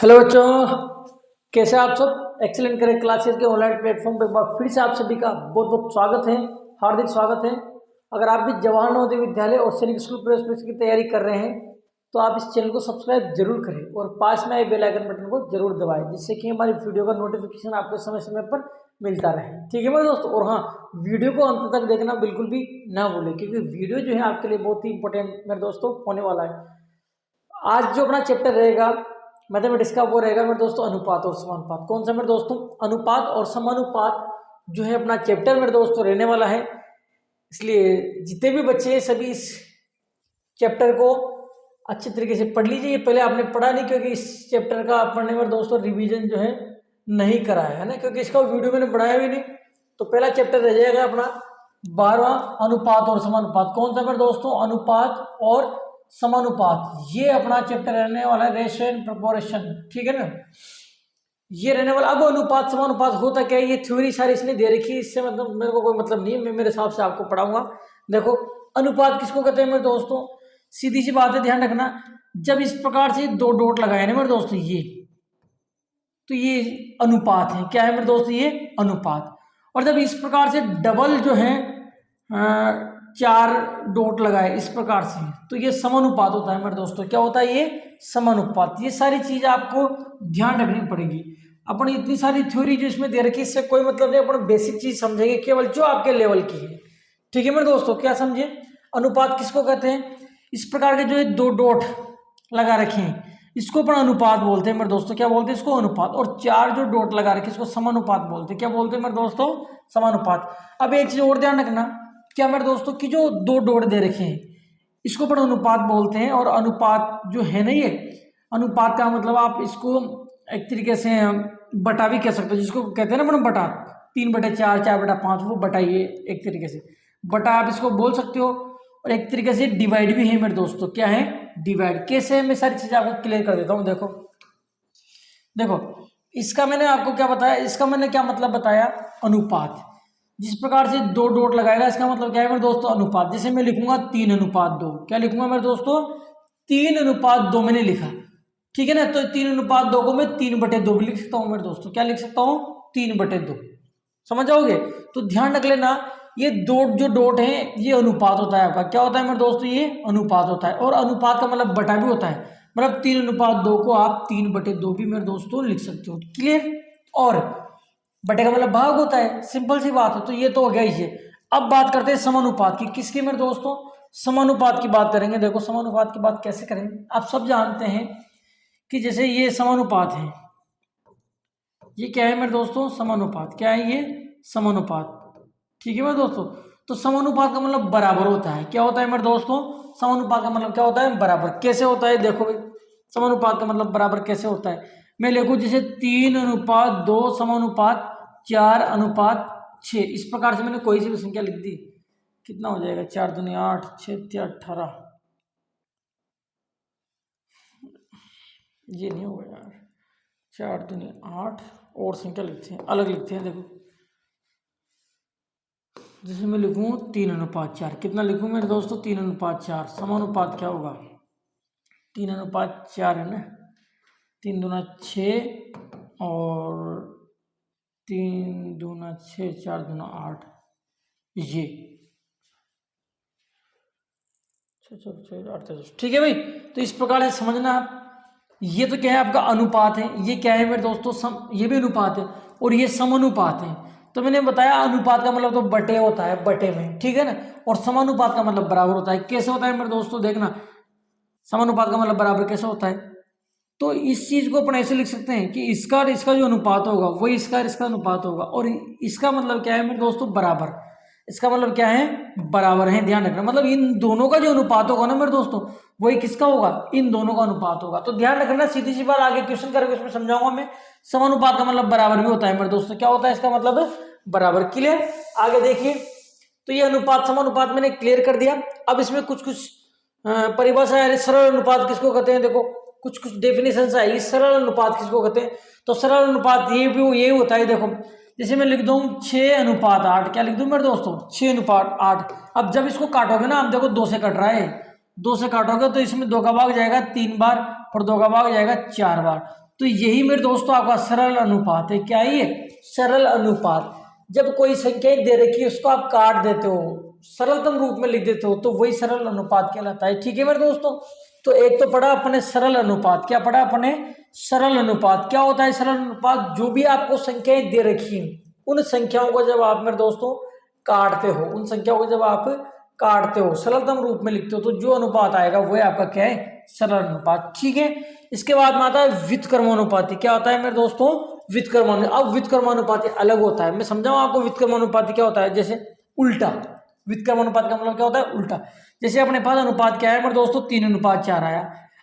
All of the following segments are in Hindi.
हेलो बच्चों, कैसे आप सब। एक्सीलेंट करेक्ट क्लासेस के ऑनलाइन प्लेटफॉर्म पे फिर से आप सभी का बहुत बहुत स्वागत है, हार्दिक स्वागत है। अगर आप भी जवाहर नवोदय विद्यालय और सैनिक स्कूल प्रवेश परीक्षा की तैयारी कर रहे हैं तो आप इस चैनल को सब्सक्राइब जरूर करें और पास में आए बेल आइकन बटन को जरूर दबाएं, जिससे कि हमारी वीडियो का नोटिफिकेशन आपको समय समय पर मिलता रहे। ठीक है मेरे दोस्तों। और हाँ, वीडियो को अंत तक देखना बिल्कुल भी ना भूलें, क्योंकि वीडियो जो है आपके लिए बहुत ही इंपॉर्टेंट मेरे दोस्तों होने वाला है। आज जो अपना चैप्टर रहेगा मैथमेटिक्स का वो रहेगा मेरे दोस्तों अनुपात और समानुपात। कौन सा मेरे दोस्तों? अनुपात और समानुपात जो है अपना चैप्टर मेरे दोस्तों रहने वाला है। इसलिए जितने भी बच्चे हैं सभी इस चैप्टर को अच्छी तरीके से पढ़ लीजिए। पहले आपने पढ़ा नहीं, क्योंकि इस चैप्टर का पढ़ने में दोस्तों रिवीजन जो है नहीं कराया है ना, क्योंकि इसका वीडियो मैंने बनाया भी नहीं। तो पहला चैप्टर रह जाएगा अपना 12वां अनुपात और समानुपात। कौन सा मेरे दोस्तों? अनुपात और समानुपात। ये अपना चैप्टर रहने वाला है, रेशियो एंड प्रोपोर्शन। ठीक है ना, ये रहने वाला। अब अनुपात समानुपात होता क्या है, ये थ्योरी सारी इसने दे रखी है, इससे मतलब मेरे को कोई मतलब नहीं है, मैं मेरे हिसाब से आपको पढ़ाऊंगा। देखो, अनुपात किसको कहते हैं मेरे दोस्तों? सीधी सी बात है, ध्यान रखना। जब इस प्रकार से दो डॉट लगाए ना मेरे दोस्तों, ये तो ये अनुपात है। क्या है मेरे दोस्तों? ये अनुपात। और जब इस प्रकार से डबल जो है चार डॉट लगाए इस प्रकार से, तो ये समानुपात होता है मेरे दोस्तों। क्या होता है? ये समानुपात। ये सारी चीज आपको ध्यान रखनी पड़ेगी। अपन इतनी सारी थ्योरी जो इसमें दे रखी है, इससे कोई मतलब नहीं। अपन बेसिक चीज समझेंगे केवल जो आपके लेवल की है। ठीक है मेरे दोस्तों, क्या समझे? अनुपात किसको कहते हैं? इस प्रकार के जो दो डॉट लगा रखे हैं इसको अपन अनुपात बोलते हैं मेरे दोस्तों। क्या बोलते हैं इसको? अनुपात। और चार जो डॉट लगा रखे इसको समानुपात बोलते हैं। क्या बोलते हैं मेरे दोस्तों? समानुपात। अब एक चीज और ध्यान रखना, क्या मेरे दोस्तों की जो दो डॉट दे रखे हैं इसको अपन अनुपात बोलते हैं। और अनुपात जो है ना, ये अनुपात का मतलब आप इसको एक तरीके से बटा भी कह सकते हो, जिसको कहते हैं ना अपन बटा, 3/4, 4/5, वो बटा। ये एक तरीके से बटा आप इसको बोल सकते हो। और एक तरीके से डिवाइड भी है मेरे दोस्तों। क्या है? डिवाइड। कैसे? मैं सारी चीजें आपको क्लियर कर देता हूँ। देखो देखो, इसका मैंने आपको क्या बताया, इसका मैंने क्या मतलब बताया? अनुपात। जिस प्रकार से दो डॉट लगाएगा इसका मतलब क्या है मेरे दोस्तों? अनुपात। जैसे मैं लिखूंगा 3:2। क्या लिखूंगा मेरे दोस्तों? 3:2 मैंने लिखा। ठीक है ना, तो 3:2 को मैं 3/2 भी लिख सकता हूँ मेरे दोस्तों। क्या लिख सकता हूँ? 3/2। समझ जाओगे? तो ध्यान रख लेना, ये दो जो डॉट है ये अनुपात होता है आपका। क्या होता है मेरे दोस्तों? ये अनुपात होता है। और अनुपात का मतलब बटा भी होता है। मतलब 3:2 को आप 3/2 भी मेरे दोस्तों लिख सकते हो। क्लियर? और बटे का मतलब भाग होता है, सिंपल सी बात है। तो ये तो हो गया ही है। अब बात करते हैं समानुपात की। किसकी मेरे दोस्तों? समानुपात की बात करेंगे। देखो, समानुपात की बात कैसे करेंगे? आप सब जानते हैं कि जैसे ये समानुपात है, ये क्या है मेरे दोस्तों? समानुपात। क्या है ये? समानुपात। ठीक है मेरे दोस्तों। तो समानुपात का मतलब बराबर होता है। क्या होता है मेरे दोस्तों? समानुपात का मतलब क्या होता है? बराबर। कैसे होता है? देखो भाई, समानुपात का मतलब बराबर कैसे होता है? मैं लिखूं जैसे 3:2 समानुपात 4:6। इस प्रकार से मैंने कोई सी भी संख्या लिख दी, कितना हो जाएगा? 4 दूनी 8, 6 18। ये नहीं होगा यार, 4 दूनी 8। और संख्या लिखते हैं, अलग लिखते हैं। देखो, जैसे मैं लिखूँ 3:4। कितना लिखूँ मेरे दोस्तों? 3:4। समानुपात क्या होगा? 3:4 है ना। 3 दूना 6 और 3 दूना 6, 4 दूना 8। ये 6 ठीक है भाई। तो इस प्रकार से समझना आप। ये तो क्या है? आपका अनुपात है। ये क्या है मेरे दोस्तों? ये भी अनुपात है और ये समानुपात है। तो मैंने बताया अनुपात का मतलब तो बटे होता है, बटे में। ठीक है ना। और समानुपात का मतलब बराबर होता है। कैसे होता है मेरे दोस्तों? देखना, समानुपात का मतलब बराबर कैसे होता है। तो इस चीज को अपन ऐसे लिख सकते हैं कि इसका और इसका जो अनुपात होगा वही इसका और इसका अनुपात होगा। और इसका मतलब क्या है मेरे दोस्तों? बराबर। इसका मतलब क्या है? बराबर है। ध्यान रखना, मतलब इन दोनों का जो अनुपात होगा ना मेरे दोस्तों, वही किसका होगा? इन दोनों का अनुपात होगा। तो ध्यान रखना, सीधी सी बात, आगे क्वेश्चन करके उसमें समझाऊंगा मैं। समानुपात का मतलब बराबर भी होता है मेरे दोस्तों। क्या होता है इसका मतलब? बराबर। क्लियर? आगे देखिए, तो ये अनुपात समानुपात मैंने क्लियर कर दिया। अब इसमें कुछ कुछ परिभाषा है। सरल अनुपात किसको कहते हैं? देखो, कुछ कुछ डेफिनेशन है। इस सरल अनुपात किसको कहते हैं? तो सरल अनुपात ये भी ये होता है। देखो, जैसे मैं लिख दूं 6:8। क्या लिख दूं मेरे दोस्तों? 6:8। अब जब इसको काटोगे ना, आप देखो 2 से कट रहा है, 2 से काटोगे तो इसमें 2 का भाग जाएगा 3 बार और 2 का भाग जाएगा 4 बार। तो यही मेरे दोस्तों आपका सरल अनुपात है। क्या है ये? सरल अनुपात। जब कोई संख्याएं दे रखी है उसको आप काट देते हो, सरलतम रूप में लिख देते हो, तो वही सरल अनुपात कहलाता है। ठीक है मेरे दोस्तों, तो एक तो पढ़ा अपने सरल अनुपात। क्या पढ़ा अपने? सरल अनुपात। क्या होता है सरल अनुपात? जो भी आपको संख्याएं दे रखी हैं उन संख्याओं को जब आप मेरे दोस्तों काटते हो, उन संख्याओं को जब आप काटते हो, सरलतम रूप में लिखते हो, तो जो अनुपात आएगा वह आपका क्या है? सरल अनुपात। ठीक है, इसके बाद में आता है व्युत्क्रमानुपाती। क्या होता है मेरे दोस्तों? व्युत्क्रमानु। अब व्युत्क्रमानुपाती अलग होता है, मैं समझाऊं आपको व्युत्क्रमानुपाती क्या होता है। जैसे उल्टा, व्युत्क्रमानुपात का मतलब क्या होता है? उल्टा। जैसे अपने पास अनुपात क्या है मेरे दोस्तों? 3:4 आया।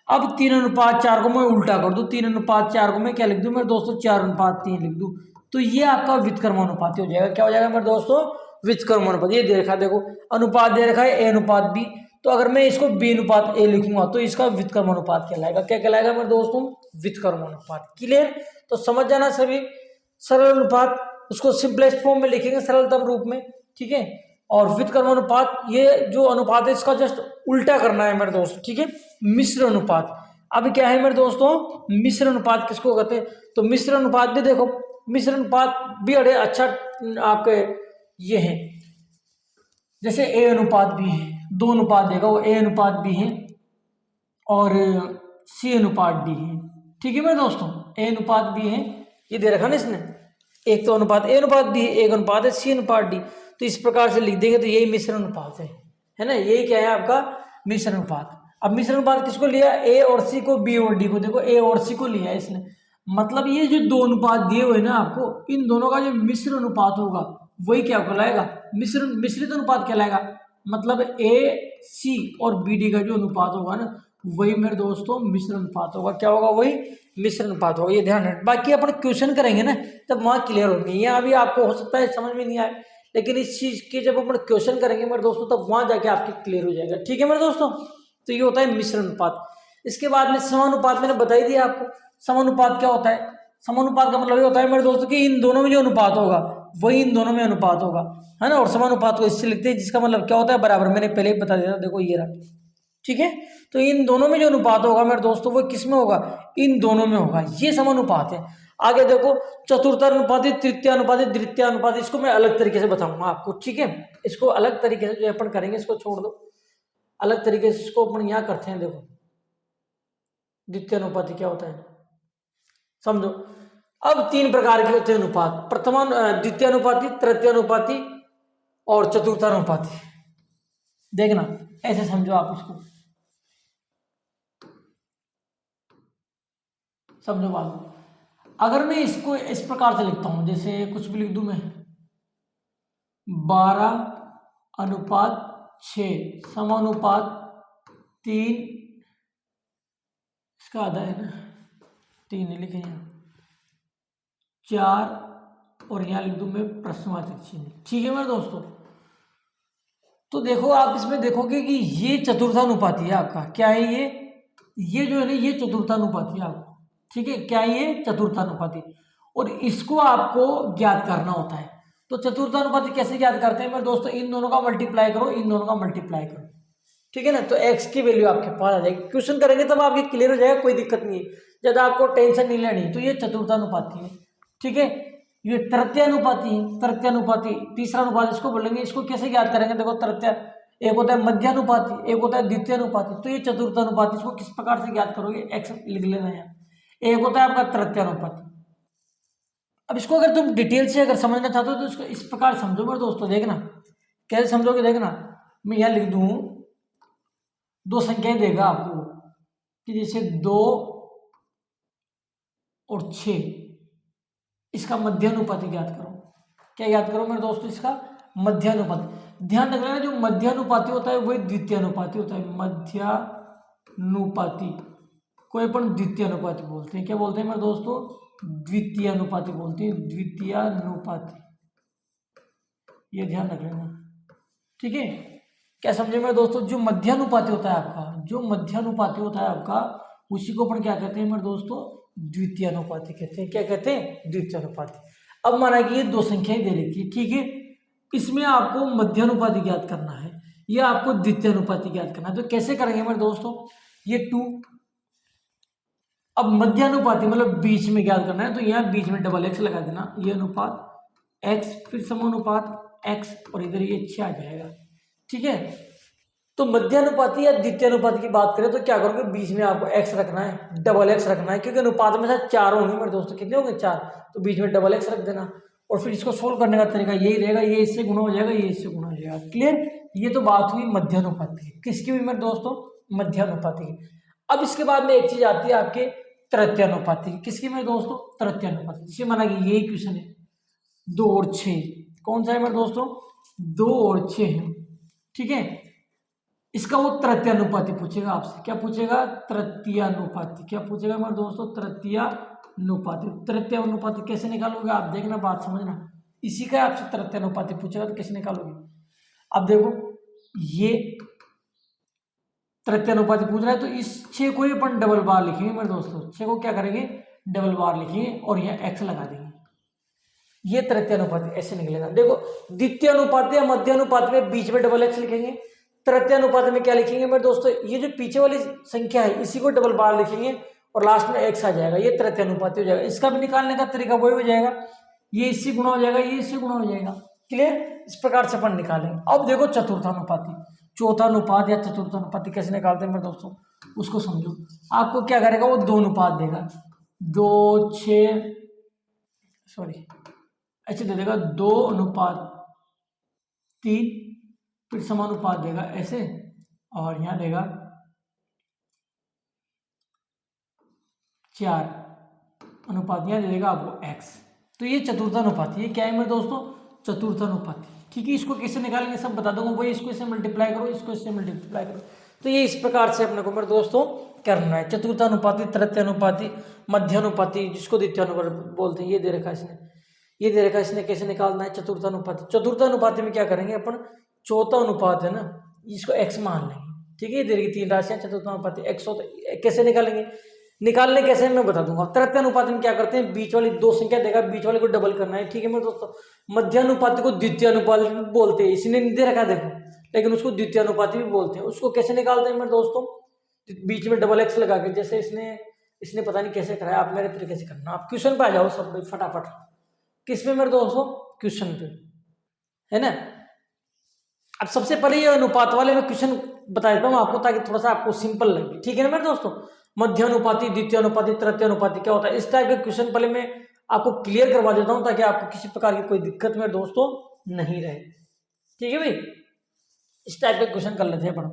अब 3:4 को मैं उल्टा कर दूं, 3:4 को मैं क्या लिख दूं मेरे दोस्तों? 4:3 लिख दूं, तो ये आपका व्युत्क्रमानुपाती हो जाएगा। क्या हो जाएगा मेरे दोस्तों? व्युत्क्रमानुपाती। ये दे रखा है, देखो अनुपात दे रखा है a अनुपात b, तो अगर मैं इसको b अनुपात a लिखूंगा तो इसका व्युत्क्रमानुपात कहलाएगा। क्या कहलाएगा मेरे दोस्तों? व्युत्क्रमानुपात। क्लियर? तो समझ जाना सभी। सरल अनुपात उसको सिंपलेस्ट फॉर्म में लिखेंगे, सरलतम रूप में। ठीक है, और व्युत्क्रमानुपात ये जो अनुपात है इसका जस्ट उल्टा करना है मेरे दोस्तों। ठीक है, मिश्र अनुपात। अब क्या है मेरे दोस्तों? मिश्र अनुपात किसको कहते हैं? तो मिश्र अनुपात भी देखो, मिश्र अनुपात भी अरे अच्छा आपके ये है, जैसे ए अनुपात भी है, 2 अनुपात देगा वो, ए अनुपात भी है और सी अनुपात भी है। ठीक है मेरे दोस्तों, ए अनुपात भी है, ये दे रखा ना इसने, एक तो अनुपात ए अनुपात भी है, एक अनुपात है सी अनुपात डी। तो इस प्रकार से लिख देंगे तो यही मिश्र अनुपात है ना। यही क्या है आपका? मिश्र अनुपात। अब मिश्र अनुपात किसको लिया? ए और सी को, बी और डी को। देखो ए और सी को लिया है इसने, मतलब ये जो 2 अनुपात दिए हुए ना आपको, इन दोनों का जो मिश्र अनुपात होगा वही क्या कहलाएगा? मिश्रित अनुपात कहलाएगा। मतलब ए सी और बी डी का जो अनुपात होगा ना वही मेरे दोस्तों मिश्र अनुपात होगा। क्या होगा? वही मिश्र अनुपात होगा। ये ध्यान रखना। बाकी अपन क्वेश्चन करेंगे ना तब वहाँ क्लियर होंगे, ये अभी आपको हो सकता है समझ में नहीं आए, लेकिन इस चीज के जब अपन क्वेश्चन करेंगे मेरे दोस्तों तब वहां जाके आपके क्लियर हो जाएगा। ठीक है मेरे दोस्तों, तो ये होता है मिश्र अनुपात। इसके बाद में समानुपात मैंने बता ही दिया आपको। समानुपात क्या होता है? समानुपात का मतलब ये होता है मेरे दोस्तों कि इन दोनों में जो अनुपात होगा वही इन दोनों में अनुपात होगा, है ना। और समानुपात को इससे लिखते हैं जिसका मतलब क्या होता है? बराबर। मैंने पहले ही बता दिया था, देखो ये रहा। ठीक है, तो इन दोनों में जो अनुपात होगा मेरे दोस्तों वो किस में होगा? इन दोनों में होगा। ये समानुपात है। आगे देखो, चतुर्थानुपाती, तृतीयानुपाती, द्वितीयानुपाती, इसको मैं अलग तरीके से बताऊंगा आपको। ठीक है, इसको अलग तरीके से जो अपन करेंगे, इसको छोड़ दो, अलग तरीके से इसको अपन यहाँ करते हैं। देखो द्वितीयानुपाती क्या होता है समझो। अब 3 प्रकार के होते हैं अनुपात, प्रथमा द्वितीयानुपाती, तृतीयानुपाती और चतुर्थानुपाती। देखना ऐसे समझो आप इसको, समझो बात। अगर मैं इसको इस प्रकार से लिखता हूं, जैसे कुछ भी लिख दूं मैं, 12:6 समानुपात 3, इसका आधा है ना, 3 नहीं लिखे यहाँ, 4 और यहाँ लिख दूं मैं प्रश्नवाचक चिन्ह। ठीक है मेरे दोस्तों, तो देखो आप इसमें देखोगे कि ये चतुर्थानुपाती है आपका। क्या है ये जो है ना ये चतुर्थानुपाती है आपको। ठीक है, क्या है ये? चतुर्थानुपाती। और इसको आपको ज्ञात करना होता है। तो चतुर्थानुपाती कैसे ज्ञात करते हैं मेरे दोस्तों? इन दोनों का मल्टीप्लाई करो, इन दोनों का मल्टीप्लाई करो। ठीक है ना, तो एक्स की वैल्यू आपके पास आ जाएगी। क्वेश्चन करेंगे तब आपके क्लियर हो जाएगा, कोई दिक्कत नहीं है, ज्यादा आपको टेंशन नहीं लेनी। तो ये चतुर्थानुपाती है। ठीक है, ये तृतीयानुपाती है। तृतीयानुपाती तीसरा अनुपात इसको बोलेंगे। इसको कैसे ज्ञात करेंगे? देखो तृतीय, एक होता है मध्यानुपाती, एक होता है द्वितीयानुपाती। तो ये चतुर्थानुपाती, इसको किस प्रकार से ज्ञात करोगे? एक्स लिख लेना है। एक होता है आपका तृतीयानुपाती। अब इसको अगर तुम डिटेल से अगर समझना चाहते हो तो इसको इस प्रकार समझो मेरे दोस्तों। देखना कैसे समझोगे, देखना मैं यहाँ लिख दूं, 2 संख्याएं देगा आपको कि जैसे 2 और 6, इसका मध्यानुपाती ज्ञात करो। क्या ज्ञात करो मेरे दोस्तों? इसका मध्यानुपाती। ध्यान रखना जो मध्यानुपाती होता है वही द्वितीयानुपाती होता है। मध्यानुपाती कोई अपन द्वितीयानुपाती बोलते हैं। क्या बोलते हैं मेरे दोस्तों? द्वितीयानुपाती बोलते हैं, द्वितीयानुपाती। ये ध्यान रख लेना। ठीक है, क्या समझे मेरे दोस्तों? जो मध्यानुपाती होता है आपका, जो मध्यानुपाती होता है आपका, उसी को अपन क्या कहते हैं मेरे दोस्तों? द्वितीयानुपाती कहते हैं। क्या कहते हैं? द्वितीयानुपाती। अब माना कि ये 2 संख्याएं दे रखी है। ठीक है, इसमें आपको मध्यानुपाती ज्ञात करना है, ये आपको द्वितीयानुपाती ज्ञात करना है। तो कैसे करेंगे मेरे दोस्तों? ये 2 अब मध्यानुपाती मतलब बीच में ज्ञात करना है, तो यहाँ बीच में डबल एक्स लगा देना, ये अनुपात एक्स फिर समानुपात एक्स और इधर ये 6 आ जाएगा। ठीक है, तो मध्यानुपाती या द्वितीयानुपाती की बात करें तो क्या करोगे, बीच में आपको एक्स रखना है, डबल एक्स रखना है, क्योंकि अनुपात में शायद 4 होंगे मेरे दोस्तों, कितने होंगे 4, तो बीच में डबल एक्स रख देना। और फिर इसको सोल्व करने का तरीका यही रहेगा, ये इससे गुणा हो जाएगा, ये इससे गुणा हो जाएगा। क्लियर, ये तो बात हुई मध्यानुपाती की, किसकी हुई मेरे दोस्तों, मध्यानुपाती की। अब इसके बाद में एक चीज आती है आपके तृतीयानुपाती की, किसकी मेरे दोस्तों, तृतीयानुपाती। जिसे माना कि यही क्वेश्चन है 2 और 6, कौन सा है मेरे दोस्तों, 2 और 6 है। ठीक है, इसका वो तृतीयानुपाती पूछेगा आपसे, क्या पूछेगा, तृतीयानुपाती। क्या पूछेगा मेरे दोस्तों, तृतीयानुपाती। तृतीयानुपाती कैसे निकालोगे आप, देखना बात समझना, इसी का आपसे तृतीयानुपाती पूछेगा तो कैसे निकालोगे। अब देखो ये तृतीयानुपाती पूछ रहा है, तो इस 6 को ही अपन डबल बार लिखेंगे मेरे दोस्तों, 6 को क्या करेंगे, डबल बार लिखेंगे और यहाँ एक्स लगा देंगे, ये तृतीयानुपाती ऐसे निकलेगा। देखो द्वितीय अनुपात या मध्य अनुपात में बीच में डबल एक्स लिखेंगे, तृतीय अनुपात में क्या लिखेंगे मेरे दोस्तों, ये जो पीछे वाली संख्या है इसी को डबल बार लिखेंगे और लास्ट में एक्स आ जाएगा, ये तृतीय अनुपाती हो जाएगा। इसका भी निकालने का तरीका वही हो जाएगा, ये इससे गुणा हो जाएगा, ये इससे गुणा हो जाएगा। क्लियर, इस प्रकार से अपन निकालेंगे। अब देखो चतुर्थानुपाती, चौथा अनुपात या चतुर्थानुपाती कैसे निकालते हैं मेरे दोस्तों, उसको समझो। आपको क्या करेगा, वो 2 अनुपात देगा, 2 6 सॉरी ऐसे दे देगा, 2 अनुपात 3, फिर समानुपात देगा ऐसे, और यहां देगा 4 अनुपात, यहां दे देगा आपको x। तो ये चतुर्थानुपाती, ये क्या है मेरे दोस्तों, चतुर्थानुपाती। ठीक है, इसको कैसे निकालेंगे सब बता दूंगा, वही इसको इससे मल्टीप्लाई करो, इसको इससे मल्टीप्लाई करो। तो ये इस प्रकार से अपने को मेरे दोस्तों करना है, चतुर्थानुपाती, तृतीयानुपाती, मध्यानुपाती, जिसको द्वितीयानुपाती बोलते हैं, ये दे रखा है इसने, ये दे रखा है इसने, कैसे निकालना है चतुर्थानुपाती। चतुर्थानुपाती में क्या करेंगे अपन, चौथा अनुपात है ना, इसको x मान लेंगे। ठीक है, ये दे रही 3 राशियां, चतुर्थानुपाती x होता है, कैसे निकालेंगे, निकालने कैसे मैं बता दूंगा। तृतीयानुपाती में क्या करते हैं, बीच वाली 2 संख्या देगा, बीच वाले को डबल करना है। ठीक है मेरे दोस्तों, मध्यानुपाती को द्वितीयानुपाती बोलते हैं, इसने नहीं दे रखा देखो, लेकिन उसको द्वितीयानुपाती भी बोलते हैं। उसको कैसे निकालते हैं मेरे दोस्तों, बीच में डबल एक्स लगा के, जैसे इसने पता नहीं कैसे कराया, आप मेरे तरीके से करना। आप क्वेश्चन पे आ जाओ सब फटाफट, किस पे मेरे दोस्तों, क्वेश्चन पे, है ना। अब सबसे पहले ये अनुपात वाले में क्वेश्चन बता देता हूँ आपको, ताकि थोड़ा सा आपको सिंपल लगे। ठीक है ना मेरे दोस्तों, मध्य अनुपाती, द्वितीय अनुपाती, तृतीय अनुपाती क्या होता है, इस टाइप के क्वेश्चन पहले मैं आपको क्लियर करवा देता हूँ, ताकि आपको किसी प्रकार की कोई दिक्कत मेरे दोस्तों नहीं रहे। ठीक है भाई, इस टाइप के क्वेश्चन कर लेते हैं अपन।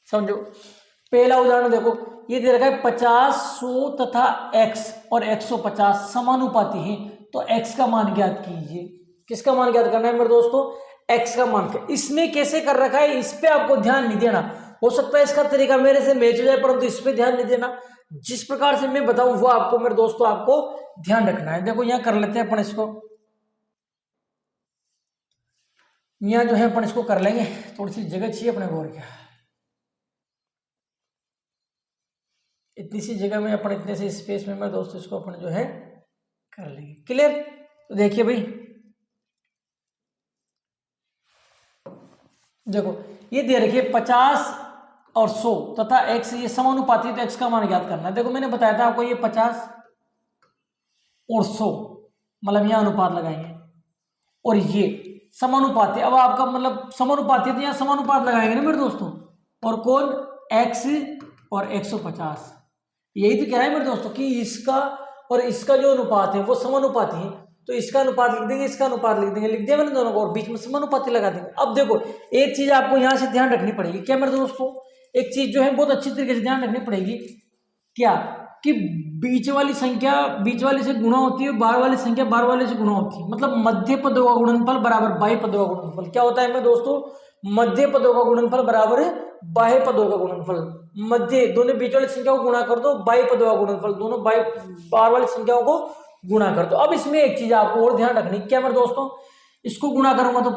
समझो, पहला उदाहरण देखो, ये दे रखा है 50, 100 तथा x और 150 समानुपाती हैं, तो x का मान ज्ञात कीजिए। किसका मान ज्ञात करना है मेरे दोस्तों, x का मान। इसमें कैसे कर रखा है, इस पे आपको ध्यान नहीं देना, हो सकता है इसका तरीका मेरे से मैच हो जाए, परंतु इस पे ध्यान नहीं देना। जिस प्रकार से मैं बताऊं वो आपको मेरे दोस्तों आपको ध्यान रखना है। देखो यहाँ कर लेते हैं अपन इसको, यहाँ जो है अपन इसको कर लेंगे, थोड़ी सी जगह चाहिए अपने को, और क्या इतनी सी जगह में अपन, इतने से स्पेस में मेरे दोस्तों इसको अपन जो है कर लेंगे। क्लियर, तो देखिए भाई, देखो ये दे रखिए 50 और 100 तथा x, ये समानुपाती, तो x का मान ज्ञात करना है। देखो मैंने बताया था आपको, ये 50 और 100 मतलब यहाँ अनुपात लगाएंगे, और ये समानुपाती। अब आपका मतलब समानुपाती, तो यहाँ समानुपात लगाएंगे ना मेरे दोस्तों, और कौन, x और 150। यही तो कह रहा है मेरे दोस्तों कि इसका और इसका जो अनुपात है वो समानुपाती है, तो इसका अनुपात लिख देंगे, इसका अनुपात लिख देंगे, लिख दिया मैंने दोनों को, और बीच में समानुपाती लगा देंगे। अब देखो एक चीज आपको यहाँ से ध्यान रखनी पड़ेगी, क्या मेरे दोस्तों, एक चीज जो है बहुत अच्छी तरीके से ध्यान रखनी पड़ेगी, क्या कि बीच वाली संख्या बीच वाले से गुणा होती है, बाहर वाली संख्या बाहर वाले से गुणा होती है। मतलब मध्य पदों का गुणनफल बराबर बाह्य पदों का गुणनफल। क्या होता है मेरे दोस्तों, मध्य पदों का गुणनफल बराबर बाह्य पदों का गुणनफल। मध्य दोनों बीच वाली संख्याओं को गुणा कर दो, बाह्य पदों का गुणनफल, दोनों बाहर वाली संख्याओं को गुणा कर दो। अब इसमें एक चीज आपको और ध्यान रखनी, क्या मेरे दोस्तों, इसको गुणा करूंगा तो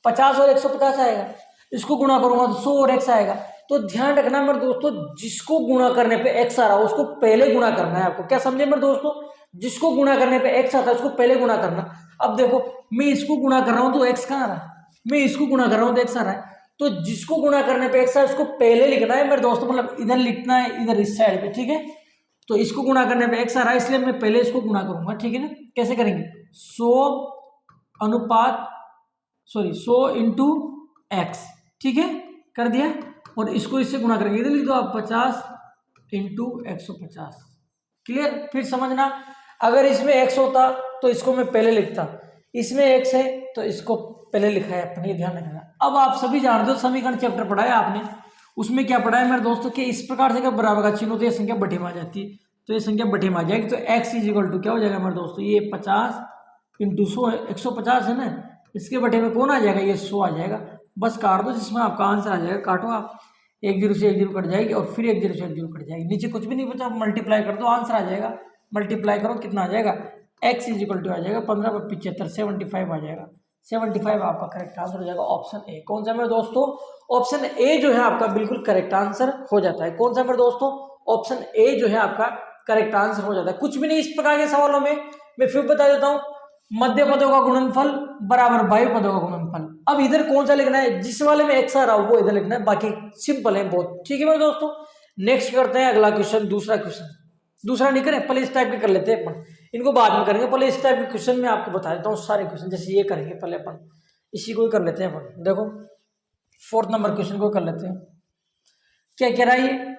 50 और 150 आएगा, इसको गुणा करूंगा तो 100 और x आएगा। तो ध्यान रखना मेरे दोस्तों, जिसको गुणा करने पे x आ रहा है उसको पहले गुणा करना है आपको। क्या समझे मेरे दोस्तों, जिसको गुणा करने पे x आता है उसको पहले गुणा करना। अब देखो मैं इसको गुणा कर रहा हूं तो x कहाँ आ रहा है, मैं इसको गुणा कर रहा हूं तो x आ रहा है, तो जिसको गुणा करने पे एक्स है उसको पहले लिखना है मेरे दोस्तों, मतलब इधर लिखना है, इधर इस साइड पे, ठीक है। तो इसको गुणा करने पे एक्स आ रहा है, इसलिए मैं पहले इसको गुणा करूंगा, ठीक है ना। कैसे करेंगे, 100 इंटू एक्स, ठीक है, कर दिया। और इसको इससे गुणा करेंगे, इधर लिख दो आप 50 इंटू 150। क्लियर, फिर समझना, अगर इसमें एक्स होता तो इसको मैं पहले लिखता, इसमें एक्स है तो इसको पहले लिखा है अपने, ध्यान रखना। अब आप सभी जानते हो, समीकरण चैप्टर पढ़ा है आपने, उसमें क्या पढ़ा है मेरे दोस्तों कि इस प्रकार से जब बराबर का चिन्ह होता है ये संख्या बटे में आ जाती है, तो ये संख्या बटे में आ जाएगी। तो x इज इक्वल टू क्या हो जाएगा मेरे दोस्तों, ये 50 इंटू 100 है, 150 है ना, इसके बटे में कौन आ जाएगा, ये 100 आ जाएगा। बस काट दो, जिसमें आपका आंसर आ जाएगा, काटो आप, 1 0 से 1 0 कट जाएगी और फिर 1 0 से 1 0 कट जाएगी, नीचे कुछ भी नहीं बचा, मल्टीप्लाई कर दो, आंसर आ जाएगा। मल्टीप्लाई करो, कितना आ जाएगा, x इज इक्वल टू आ जाएगा 15/75, 75 आ जाएगा। 75 आपका करेक्ट आंसर हो जाएगा, ऑप्शन ए। कौन सा मेरे दोस्तों, ऑप्शन ए जो है आपका बिल्कुल करेक्ट आंसर हो जाता है। कौन सा मेरे दोस्तों, ऑप्शन ए जो है आपका करेक्ट आंसर हो जाता है। कुछ भी नहीं इस प्रकार के सवालों में, मैं फिर बता देता हूं, मध्य पदों का गुणनफल बराबर बाह्य पदों का गुणनफल। अब इधर कौन सा लिखना है, जिस वाले में एक्स आ रहा हो वो इधर लिखना है, बाकी सिंपल है बहुत, ठीक है मेरे दोस्तों। नेक्स्ट करते हैं अगला क्वेश्चन, दूसरा क्वेश्चन। दूसरा नहीं करें, पहले इस टाइप के कर लेते हैं अपन, इनको बाद में करेंगे, पहले इस टाइप के क्वेश्चन में आपको बता देता हूँ सारे क्वेश्चन। जैसे ये करेंगे पहले अपन, इसी को ही कर लेते हैं अपन। देखो 4th नंबर क्वेश्चन को कर लेते हैं। क्या कह रहा है ये,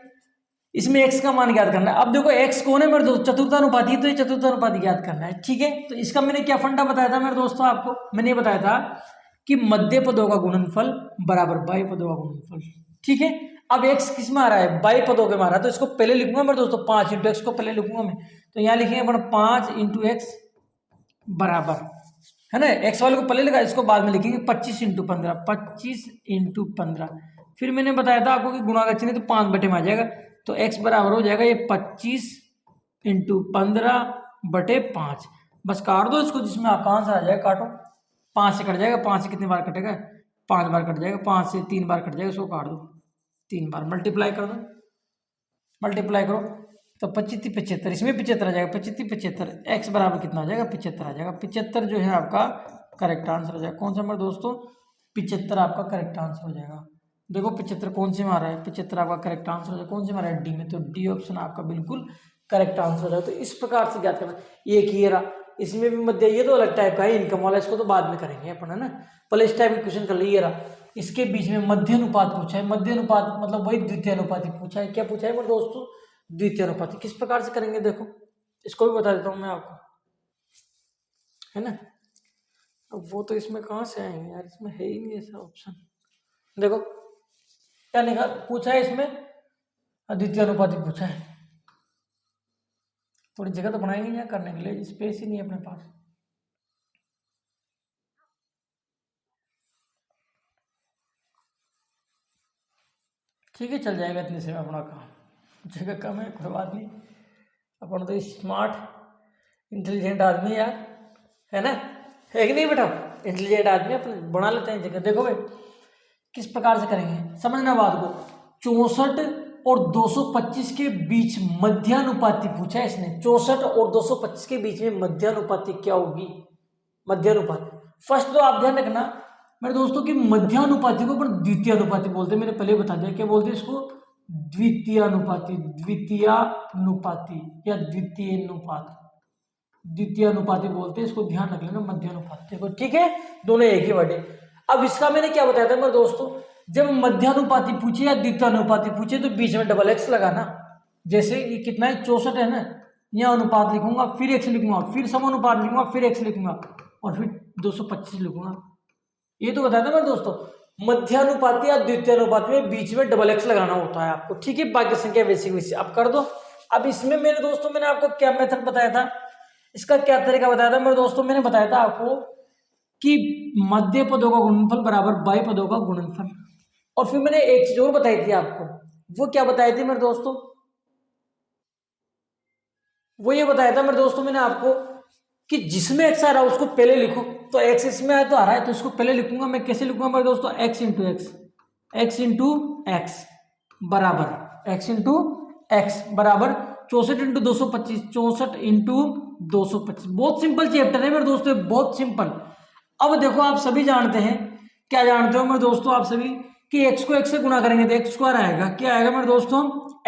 इसमें x का मान ज्ञात करना है। अब देखो x कौन है मेरे दोस्त, चतुर्थानुपाती, तो ये चतुर्थानुपाती ज्ञात करना है, ठीक है। तो इसका मैंने क्या फंडा बताया था मेरे दोस्तों आपको, मैंने ये बताया था कि मध्य पदों का गुणनफल बराबर बाह्य पदों का गुणनफल, ठीक है। अब x किस में आ रहा है, बाह्य पदों के में आ रहा है, तो इसको पहले लिखूंगा मेरे दोस्तों, 5 इंटू एक्स को पहले लिखूंगा मैं। तो यहाँ लिखेंगे अपन 5 इंटू एक्स बराबर, है ना, एक्स वाले को पहले लिखा, इसको बाद में लिखेंगे 25 इंटू 15, 25 इंटू 15। फिर मैंने बताया था आपको कि गुणा का चिन्ह तो 5 बटे में आ जाएगा, तो x बराबर हो जाएगा ये 25 इंटू 15/5। बस काट दो इसको, जिसमें आपका आंसर आ जाएगा, काटो, 5 से कट जाएगा, 5 से कितने बार कटेगा, 5 बार कट जाएगा, 5 से 3 बार कट जाएगा, इसको काट दो 3 बार, मल्टीप्लाई कर दो, मल्टीप्लाई करो, तो 25 75, इसमें 75 आ जाएगा, 25 75, x बराबर कितना आ जाएगा, 75 आ जाएगा। 75 जो है आपका करेक्ट आंसर हो जाएगा। कौन सा नंबर दोस्तों, 75 आपका करेक्ट आंसर हो जाएगा। देखो 75 कौन से में आ रहा है, 75 आपका करेक्ट आंसर हो जाएगा, कौन से में आ रहा है, डी में, तो डी ऑप्शन आपका बिल्कुल करेक्ट आंसर हो जाएगा। तो इस प्रकार से ज्ञात करना, एक ही रहा, इसमें भी मध्य, ये तो अलग टाइप का है, इनकम वाला, इसको तो बाद में करेंगे अपन, है ना। पहले इस टाइप का क्वेश्चन कर लीजिए, रहा इसके बीच में मध्य अनुपात पूछा है, मध्य अनुपात मतलब वही द्वितीय अनुपाती पूछा है। क्या पूछा है मेरे दोस्तों, द्वितीय अनुपाती। किस प्रकार से करेंगे देखो, इसको भी बता देता हूँ मैं आपको, है ना। अब वो तो इसमें कहाँ से आएंगे यार, इसमें है ही नहीं ऐसा ऑप्शन। देखो क्या लिखा पूछा है इसमें, द्वितीय अनुपाती पूछा है। थोड़ी जगह तो बनाएंगे यहाँ करने के लिए, स्पेस ही नहीं है अपने पास। ठीक है, चल जाएगा इतने से अपना काम, जगह कम है कोई बात नहीं, अपन तो स्मार्ट इंटेलिजेंट आदमी यार, है ना, है कि नहीं बेटा, इंटेलिजेंट आदमी, अपन बना लेते हैं जगह। देखो भाई किस प्रकार से करेंगे, समझना बात को। 64 और 225 के बीच मध्यानुपाती पूछा है इसने, 64 और 225 के बीच में मध्यानुपाती क्या होगी, मध्यानुपाती। फर्स्ट तो आप ध्यान रखना मेरे दोस्तों कि मध्यानुपाती को अपन द्वितीय अनुपाती बोलते हैं, मैंने पहले बता दिया, क्या बोलते हैं इसको, द्वितीय अनुपाती, द्वितीयानुपाती या द्वितीय अनुपात, द्वितीय अनुपाती बोलते हैं इसको, ध्यान रख लेना, मध्यानुपाती। देखो ठीक है, दोनों एक ही वर्ड है। अब इसका मैंने क्या बताया था मेरे दोस्तों, जब मध्यानुपाती पूछे या द्वितीय अनुपाती पूछे तो बीच में डबल एक्स लगाना। जैसे ये कितना है, 64 है ना, यहाँ अनुपात लिखूंगा, फिर एक्स लिखूंगा, फिर समानुपात लिखूंगा, फिर एक्स लिखूंगा, और फिर 225 लिखूंगा। ये तो बताया था मेरे दोस्तों, मध्यानुपाती या द्वितीय अनुपाती में बीच में डबल एक्स लगाना होता है आपको, ठीक है। बाकी संख्या वैसी वैसी आप कर दो। अब इसमें मेरे दोस्तों मैंने आपको क्या मेथड बताया था, इसका क्या तरीका बताया था मेरे दोस्तों, मैंने बताया था आपको कि मध्य पदों का गुणनफल बराबर बाह्य पदों का गुणनफल। और फिर मैंने एक चीज और बताई थी आपको, वो क्या बताई थी मेरे दोस्तों, वो ये बताया था मेरे दोस्तों मैंने आपको कि जिसमें एक्स आ रहा है उसको पहले लिखो। तो एक्स इसमें आया तो आ रहा है, तो इसको पहले लिखूंगा मैं। कैसे लिखूंगा मेरे दोस्तों, x into x, x into x बराबर, एक्स इंटू एक्स बराबर 64 इंटू 225, 64 इंटू 225। बहुत सिंपल चैप्टर है मेरे दोस्तों, बहुत सिंपल। अब देखो आप सभी जानते हैं, क्या जानते हो मेरे दोस्तों आप सभी, कि x को x से गुना करेंगे तो x स्क्वायर आएगा, क्या आएगा मेरे दोस्तों,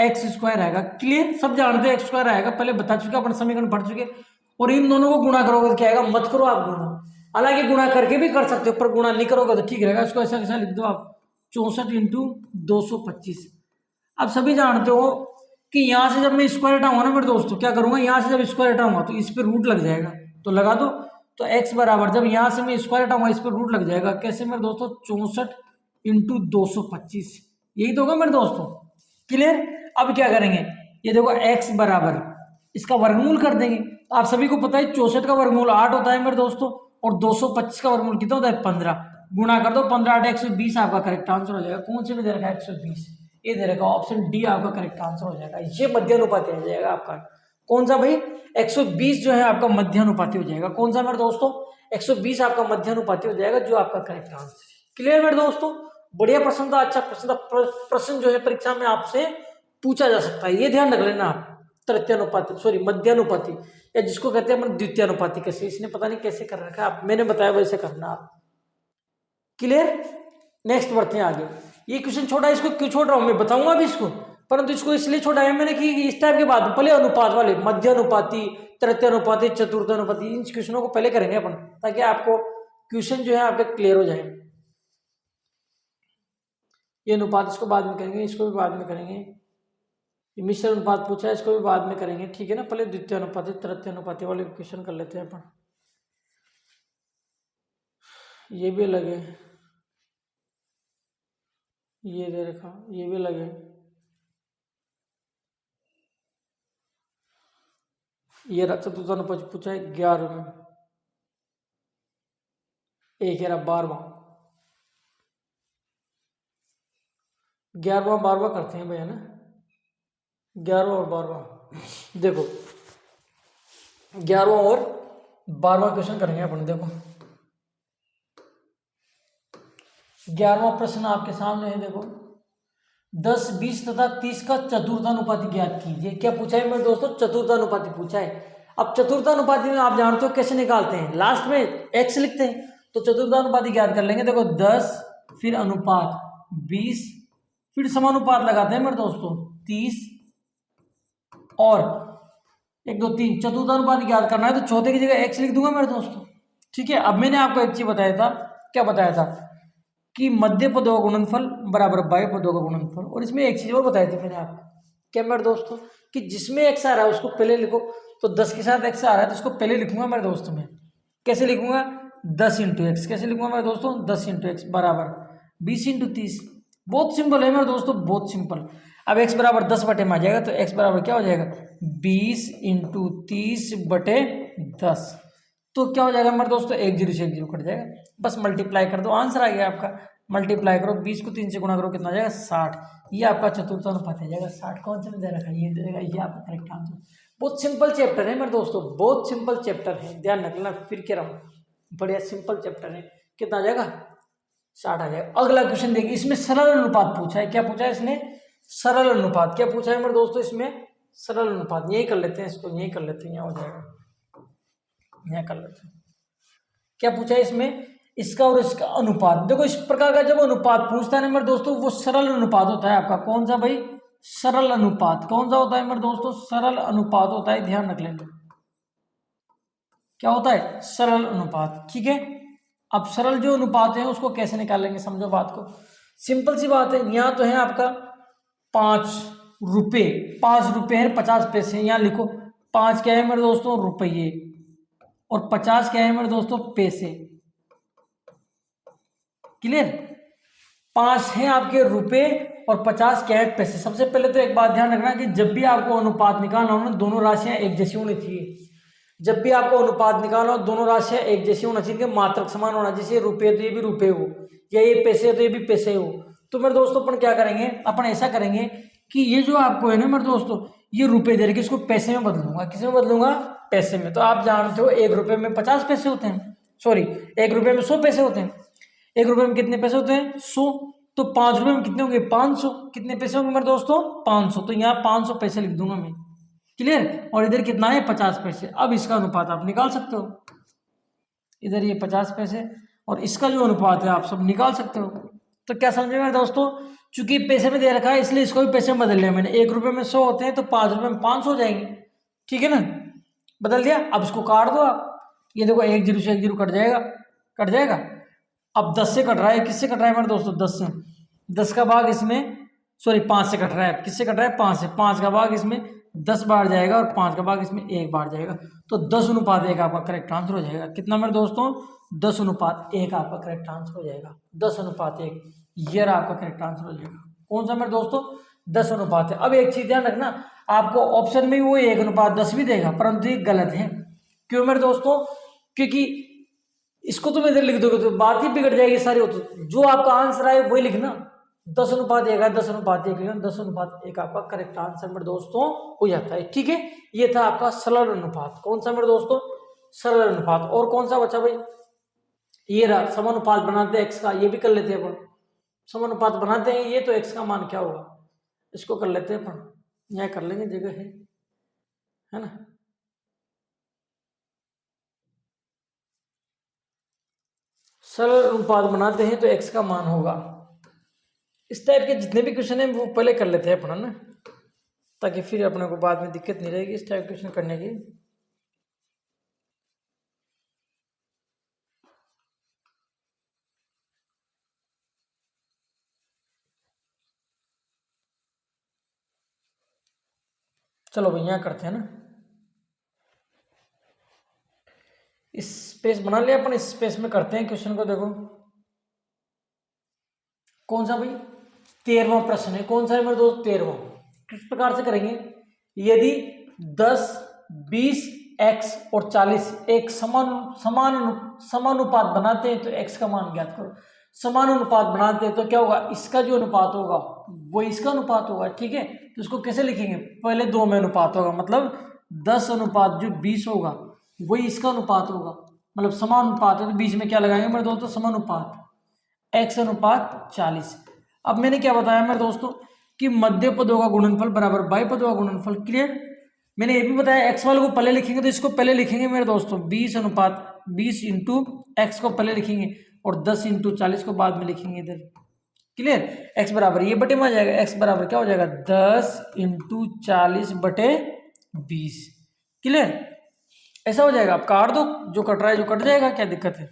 x स्क्वायर आएगा। क्लियर, सब जानते हैं x स्क्वायर आएगा, पहले बता चुके अपन समीकरण पढ़ चुके। और इन दोनों को गुणा करोगे तो क्या आएगा, मत करो आप गुणा, हालांकि गुणा करके भी कर सकते हो पर गुणा नहीं करोगे तो ठीक रहेगा। इसको ऐसा कैसा लिख दो आप, 64 इंटू 225। अब सभी जानते हो कि यहाँ से जब मैं स्क्वायर हटाऊंगा ना मेरे दोस्तों, क्या करूंगा, यहाँ से जब स्क्वायर हटाऊंगा तो इस पे रूट लग जाएगा, तो लगा दो। तो x बराबर, जब यहाँ से मैं स्क्वायर हटाऊंगा इस पे रूट लग जाएगा, कैसे मेरे दोस्तों, 64 इंटू 225, यही तो होगा मेरे दोस्तों। क्लियर, अब क्या करेंगे, ये देखो x बराबर इसका वर्गमूल कर देंगे। आप सभी को पता है 64 का वर्गमूल 8 होता है मेरे दोस्तों, और 225 का वर्गमूल कितना होता है, 15। गुणा कर दो, 15 8 120 आपका करेक्ट आंसर हो जाएगा। कौन से में दे रखा है, 120, ये दे रखा, ऑप्शन डी आपका करेक्ट आंसर हो जाएगा। ये मध्यानुपाती हो जाएगा आपका, कौन सा भाई, 120 जो है आपका मध्यानुपाती हो जाएगा। कौन सा मेरे दोस्तों, 120 आपका मध्यानुपाती हो जाएगा, जो आपका करेक्ट आंसर है। क्लियर मेरे दोस्तों, बढ़िया प्रश्न था, अच्छा प्रश्न था। प्रश्न जो है परीक्षा में आपसे पूछा जा सकता है, ये ध्यान रख लेना आप। तृतीयानुपाती, सॉरी मध्यानुपाती, या जिसको कहते हैं अपन द्वितीयानुपाती, कैसे, इसने पता नहीं कैसे कर रखा है, आप मैंने बताया वैसे करना आप। क्लियर, नेक्स्ट बढ़ते हैं आगे। ये क्वेश्चन छोटा है, इसको क्यों छोड़ रहा हूं मैं बताऊंगा भी इसको, परंतु इसको इसलिए छोड़ा है मैंने कि इस टाइप के बाद पहले अनुपात वाले, मध्यानुपाती, तृतीयानुपाती, चतुर्थानुपाती, इन क्वेश्चनों को पहले करेंगे अपन, ताकि आपको क्वेश्चन जो है आपके क्लियर हो जाए। ये अनुपात इसको बाद में करेंगे, इसको भी बाद में करेंगे। मिश्र अनुपात पूछा है, इसको भी बाद में करेंगे, ठीक है ना। पहले द्वितीय अनुपाती, तृतीय अनुपाती वाले क्वेश्चन कर लेते हैं अपन। ये भी अलग है, ये दे रखा, ये भी अलग है, ये चतुर्थ अनुपात पूछा है 11 में, एक है 12वां, 11वां 12वां करते हैं भैया ना, 11वां और 12वां। देखो 11वां और 12वां क्वेश्चन करेंगे अपन। देखो 11वां प्रश्न आपके सामने है, देखो 10, 20 तथा 30 का चतुर्थानुपाती ज्ञात कीजिए। क्या पूछा है मेरे दोस्तों, चतुर्थानुपाती पूछा है। अब चतुर्थानुपाती में आप जानते हो कैसे निकालते हैं, लास्ट में x लिखते हैं, तो चतुर्थानुपाती ज्ञात कर लेंगे। देखो 10 फिर अनुपात 20 फिर समानुपात लगाते हैं मेरे दोस्तों 30 और 1 2 3, चतुर्थानुपाती ज्ञात करना है तो चौथे की जगह x लिख दूंगा मेरे दोस्तों, ठीक है। अब मैंने आपको एक चीज बताया था, क्या बताया था, कि मध्य पदों का गुणनफल बराबर बाह्य पदों का गुणनफल। और इसमें एक चीज और बताई थी मैंने आपको, क्या मेरे दोस्तों, कि जिसमें x आ रहा है उसको पहले लिखो। तो 10 के साथ x आ रहा है तो उसको पहले लिखूंगा मेरे दोस्तों में, कैसे लिखूंगा, 10 इंटू एक्स, कैसे लिखूंगा मेरे दोस्तों, 10 इंटू एक्स बराबर 20 इंटू 30। बहुत सिंपल है मेरे दोस्तों, बहुत सिंपल। अब x बराबर 10 बटे में आ जाएगा, तो x बराबर क्या हो जाएगा, 20 इंटू 30 बटे 10। तो क्या हो जाएगा मेरे दोस्तों, 1 0 से 1 0 कट जाएगा, बस मल्टीप्लाई कर दो, आंसर आ गया आपका। मल्टीप्लाई करो, 20 को 3 से गुणा करो, कितना आ जाएगा, 60। ये आपका चतुर्थानुपात आ जाएगा 60। कौन सा में दे रखा है, ये दे देगा, ये आपका करेक्ट आंसर। बहुत सिंपल चैप्टर है मेरे दोस्तों, बहुत सिंपल चैप्टर है, ध्यान रखना, फिर कह रहा हूँ बढ़िया सिंपल चैप्टर है। कितना आ जाएगा, 60 आ जाएगा। अगला क्वेश्चन देखिए, इसमें सरल अनुपात पूछा है। क्या पूछा है इसने, सरल अनुपात। क्या पूछा है मेरे दोस्तों, इसमें सरल अनुपात। यही कर लेते हैं इसको, यही कर लेते हैं, यहाँ हो जाएगा, यहाँ कर लेते हैं। क्या पूछा है इसमें, इसका और इसका अनुपात। देखो इस प्रकार का जब अनुपात पूछता है ना मेरे दोस्तों, वो सरल अनुपात होता है आपका। कौन सा भाई, सरल अनुपात। कौन सा होता है मेरे दोस्तों, सरल अनुपात होता है, ध्यान रख लेना। क्या होता है, सरल अनुपात, ठीक है। अब सरल जो अनुपात है उसको कैसे निकालेंगे, समझो बात को, सिंपल सी बात है। यहाँ तो है आपका 5 रुपये, 5 रुपये है 50 पैसे, यहाँ लिखो 5 क्या है मेरे दोस्तों, रुपये, और 50 क्या है मेरे दोस्तों, पैसे। क्लियर, 5 है आपके रुपए और 50 क्या है, पैसे। सबसे पहले तो एक बात ध्यान रखना कि जब भी आपको अनुपात निकालना हो ना, दोनों राशियां एक जैसी होनी चाहिए। जब भी आपको अनुपात निकालना हो, दोनों राशियां एक जैसी होना चाहिए, मात्रक समान होना। जैसे रुपये तो ये भी रुपये हो, या ये पैसे तो ये भी पैसे हो। तो मेरे दोस्तों अपन क्या करेंगे, अपन ऐसा करेंगे कि ये जो आपको है ना मेरे दोस्तों, ये रुपये दे रखे, इसको पैसे में बदलूंगा। किस में बदलूंगा, पैसे में। तो आप जानते हो 1 रुपये में 50 पैसे होते हैं, सॉरी 1 रुपये में 100 पैसे होते हैं। 1 रुपये में कितने पैसे होते हैं, 100। तो 5 रुपये में कितने होंगे, 500। कितने पैसे होंगे मेरे दोस्तों, 500। तो यहाँ 500 पैसे लिख दूंगा मैं। क्लियर, और इधर कितना है, 50 पैसे। अब इसका अनुपात आप निकाल सकते हो, इधर ये 50 पैसे और इसका जो अनुपात है आप सब निकाल सकते हो। तो क्या समझे मेरे दोस्तों, चूंकि पैसे में दे रखा है इसलिए इसको भी पैसे में बदल लिया मैंने। 1 रुपये में 100 होते हैं तो 5 रुपये में 500 हो जाएंगे, ठीक है ना, बदल दिया। अब इसको काट दो आप, ये देखो 1 जीरो से 1 जीरो कट जाएगा, कट जाएगा। अब 10 से कट रहा है, किससे कट रहा है मेरे दोस्तों, 10 से। 10 का भाग इसमें, सॉरी 5 से कट रहा है, किससे कट रहा है, 5 से। 5 का भाग इसमें 10 बार जाएगा और 5 का भाग इसमें 1 बार जाएगा, तो 10:1 आपका करेक्ट आंसर हो जाएगा। कितना मेरे दोस्तों, 10:1 आपका करेक्ट आंसर हो जाएगा। 10:1 ये रहा आपका करेक्ट आंसर हो जाएगा। कौन सा मेरे दोस्तों, 10:1। अब एक चीज ध्यान रखना, आपको ऑप्शन में वो 1:10 भी देगा, परंतु ये गलत है। क्यों मेरे दोस्तों, क्योंकि इसको तुम इधर लिख दोगे तो बात ही बिगड़ जाएगी सारी। तो जो आपका आंसर आए वही लिखना, 10:1 है, 10:1 लिखना, 10:1 आपका करेक्ट आंसर मेरे दोस्तों हो जाता है, ठीक है। ये था आपका सरल अनुपात। कौन सा मेरे दोस्तों, सरल अनुपात। और कौन सा बचा भाई, ये रहा समानुपात बनाते हैं एक्स का, ये भी कर लेते हैं अपन। समानुपात बनाते हैं ये, तो एक्स का मान क्या होगा, इसको कर लेते हैं अपन, यहाँ कर लेंगे, जगह है ना। सरल अनुपात बनाते हैं तो एक्स का मान होगा, इस टाइप के जितने भी क्वेश्चन है वो पहले कर लेते हैं अपन ना, ताकि फिर अपने को बाद में दिक्कत नहीं रहेगी इस टाइप क्वेश्चन करने की। चलो भाई यहाँ करते हैं ना, इस स्पेस बना लिया अपन, इस स्पेस में करते हैं क्वेश्चन को। देखो कौन सा भाई, 13वां प्रश्न है। कौन सा है मेरे दोस्त, 13वां। किस प्रकार से करेंगे, यदि 10, 20, x और 40 एक समानुपात बनाते हैं तो x का मान ज्ञात करो। समानुपात बनाते हैं तो क्या होगा, इसका जो अनुपात होगा वो इसका अनुपात होगा, ठीक है। तो इसको कैसे लिखेंगे, पहले 2 में अनुपात होगा, मतलब 10 अनुपात जो 20 होगा वही इसका अनुपात होगा, मतलब समानुपात है तो बीच में क्या लगाएंगे मेरे दोस्तों, समानुपात, x अनुपात 40। अब मैंने क्या बताया मेरे दोस्तों कि मध्य पदों का गुणनफल बराबर बाह्य पदों का गुणनफल, क्लियर। मैंने ये भी बताया x वाले को पहले लिखेंगे तो इसको पहले लिखेंगे मेरे दोस्तों, 20 इंटू एक्स को पहले लिखेंगे और 10 इंटू 40 को बाद में लिखेंगे इधर, क्लियर। x बराबर ये बटे में आ जाएगा, x बराबर क्या हो जाएगा, 10 इंटू 40 बटे 20, क्लियर। ऐसा हो जाएगा। अब काट दो, जो कट रहा है जो कट जाएगा, क्या दिक्कत है,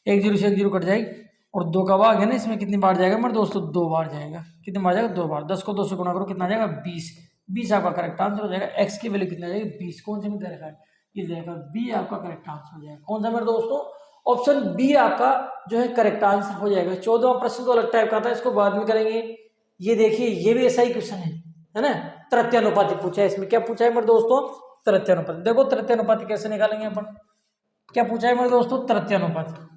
1 जीरो से 1 जीरो कट जाएगी, और 2 का भाग है ना, इसमें कितनी बार जाएगा मेरे दोस्तों, 2 बार जाएगा। कितनी बार जाएगा, 2 बार। 10 को 2 से गुणा करो, कितना जाएगा, 20। 20 आपका करेक्ट आंसर हो जाएगा। एक्स की वैल्यू कितना जाएगी, 20। कौन से में दे रखा है, ये जाएगा बी, आपका करेक्ट आंसर हो जाएगा। कौन सा मेरे दोस्तों, ऑप्शन बी आपका जो है करेक्ट आंसर हो जाएगा। 14वां प्रश्न तो अलग टाइप का था, इसको बाद में करेंगे। ये देखिए, ये भी ऐसा ही क्वेश्चन है ना, तृतीयानुपाती पूछा है। इसमें क्या पूछा है मेरे दोस्तों, तृतीयानुपाती। देखो तृतीयानुपाती कैसे निकालेंगे अपन, क्या पूछा है मेरे दोस्तों, तृतीयानुपाती।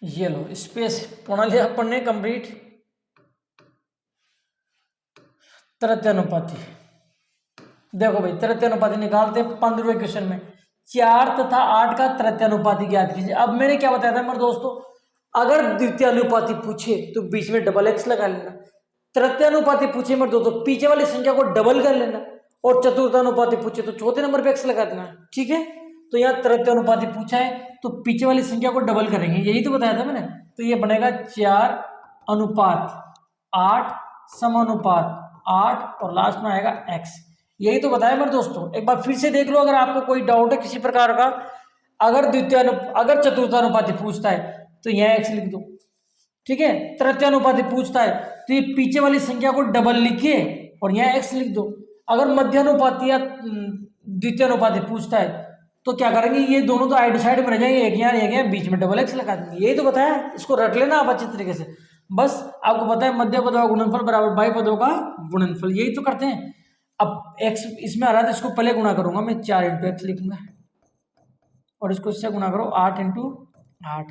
ये लो स्पेस पढ़ा लिया अपन ने कंप्लीट। तृतीयानुपाती, देखो भाई तृतीयानुपाती निकालते हैं 15वें क्वेश्चन में। 4 तथा 8 का तृतीयानुपाती ज्ञात कीजिए। अब मैंने क्या बताया था मेरे दोस्तों, अगर द्वितीयानुपाती पूछे तो बीच में डबल एक्स लगा लेना, तृतीयानुपाती पूछे मेरे दोस्तों पीछे वाली संख्या को डबल कर लेना, और चतुर्थानुपाती पूछे तो चौथे नंबर पे एक्स लगा देना, ठीक है। तो यहाँ तृतीयानुपाती पूछा है तो पीछे वाली संख्या को डबल करेंगे, यही तो बताया था मैंने। तो ये बनेगा 4:8 समानुपात 8 और लास्ट में आएगा x। यही तो बताया मेरे दोस्तों, एक बार फिर से देख लो अगर आपको कोई डाउट है किसी प्रकार का। अगर चतुर्थानुपाती पूछता है तो यहाँ x लिख दो, ठीक है। तृतीयानुपाती पूछता है तो ये पीछे वाली संख्या को डबल लिखिए और यहाँ x लिख दो। अगर मध्यानुपाती या द्वितीयानुपाती पूछता है तो क्या करेंगे, ये दोनों तो आइड साइड में रह जाएंगे, एक यहाँ बीच में डबल एक्स लगा देंगे। यही तो बताया, इसको रट लेना आप अच्छी तरीके से। बस आपको पता है मध्य पदों का गुणनफल बराबर बाह्य पदों का गुणनफल, यही तो करते हैं। अब x इसमें आ रहा है तो इसको पहले गुणा करूंगा मैं, 4 इंटू एक्स लिखूंगा और इसको इससे गुणा करो 8 into 8,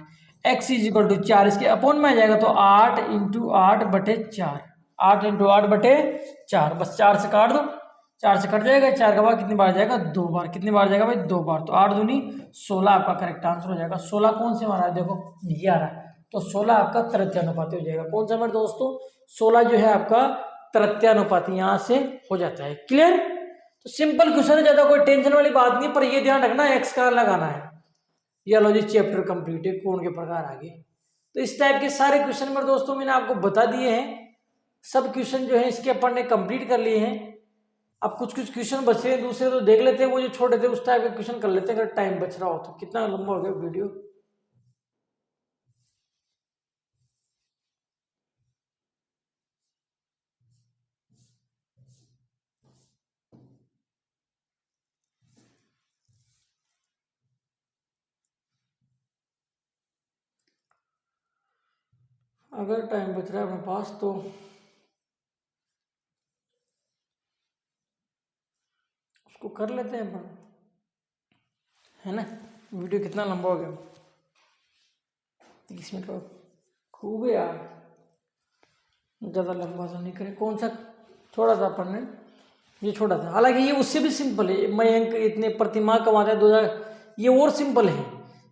x is equal to 4, इसके अपॉन में आ जाएगा तो 8 इंटू 8 बटे 4, 8 इंटू 8 बटे 4। बस 4 से काट दो, 4 से कट जाएगा। 4 का बार कितनी बार जाएगा, 2 बार। कितनी बार जाएगा भाई, 2 बार। तो 8 दूनी 16 आपका करेक्ट आंसर हो जाएगा। 16 कौन से मारा है, देखो ये आ रहा है, तो 16 आपका तृतीयानुपाती हो जाएगा। कौन सा मेरे दोस्तों, 16 जो है आपका प्रत्यानुपाती यहाँ से हो जाता है। क्लियर? तो सिंपल क्वेश्चन है, ज्यादा कोई टेंशन वाली बात नहीं, पर ये ध्यान रखना एक्स का लगाना है। ये लो जी चैप्टर कंप्लीट है, कोण के प्रकार आगे। तो इस टाइप के सारे क्वेश्चन मेरे दोस्तों मैंने आपको बता दिए हैं। सब क्वेश्चन जो है इसके अपन ने कंप्लीट कर लिए हैं। अब कुछ कुछ क्वेश्चन बचे हैं दूसरे, तो देख लेते हैं, वो जो छोटे थे उस टाइप के क्वेश्चन कर लेते हैं अगर टाइम बच रहा हो तो। कितना लंबा हो गया वीडियो? अगर टाइम बच रहा है अपने पास तो उसको कर लेते हैं अपन, है ना। वीडियो कितना लंबा हो गया? 30 मिनट का खूब है यार, ज़्यादा लंबा सा नहीं करें। कौन सा छोड़ा था अपन ने? ये छोटा था। हालांकि ये उससे भी सिंपल है, मयंक इतने प्रतिमा कमाता है 2000, ये और सिंपल है,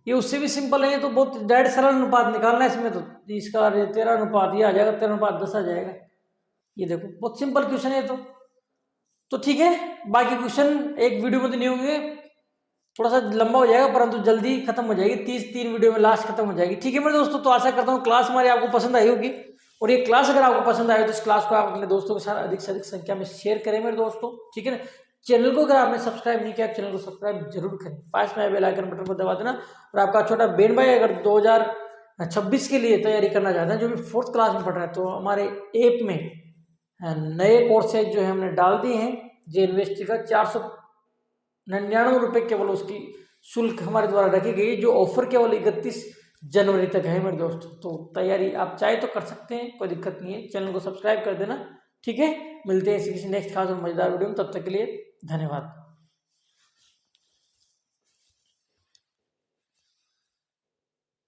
ये उससे भी सिंपल है। ये तो बहुत डायरेक्ट सरल अनुपात निकालना है इसमें, तो इसका 13 अनुपात ये आ जाएगा, 13 अनुपात 10 आ जाएगा। ये देखो बहुत सिंपल क्वेश्चन है तो ठीक है। बाकी क्वेश्चन एक वीडियो में तो नहीं होंगे, थोड़ा सा लंबा हो जाएगा, परंतु जल्दी खत्म हो जाएगी, 33 वीडियो में लास्ट खत्म हो जाएगी। ठीक है मेरे दोस्तों, तो आशा करता हूँ क्लास हमारी आपको पसंद आई होगी। और ये क्लास अगर आपको पसंद आए तो इस क्लास को आप अपने दोस्तों के साथ अधिक से अधिक संख्या में शेयर करें मेरे दोस्तों, ठीक है ना। चैनल को अगर आपने सब्सक्राइब नहीं किया, चैनल को सब्सक्राइब जरूर करें, पास में बेल आइकन बटन को दबा देना। और आपका छोटा बेन भाई अगर 2026 के लिए तैयारी करना चाहते हैं, जो भी 4th क्लास में पढ़ रहे हैं, तो हमारे ऐप में नए कोर्सेज जो है हमने डाल दिए हैं। जे यूनिवर्सिटी का 499 रुपये केवल उसकी शुल्क हमारे द्वारा रखी गई, जो ऑफर केवल 31 जनवरी तक है मेरे दोस्त। तो तैयारी आप चाहे तो कर सकते हैं, कोई दिक्कत नहीं है। चैनल को सब्सक्राइब कर देना, ठीक है। मिलते हैं किसी नेक्स्ट खास और मजेदार वीडियो में, तब तक के लिए धन्यवाद।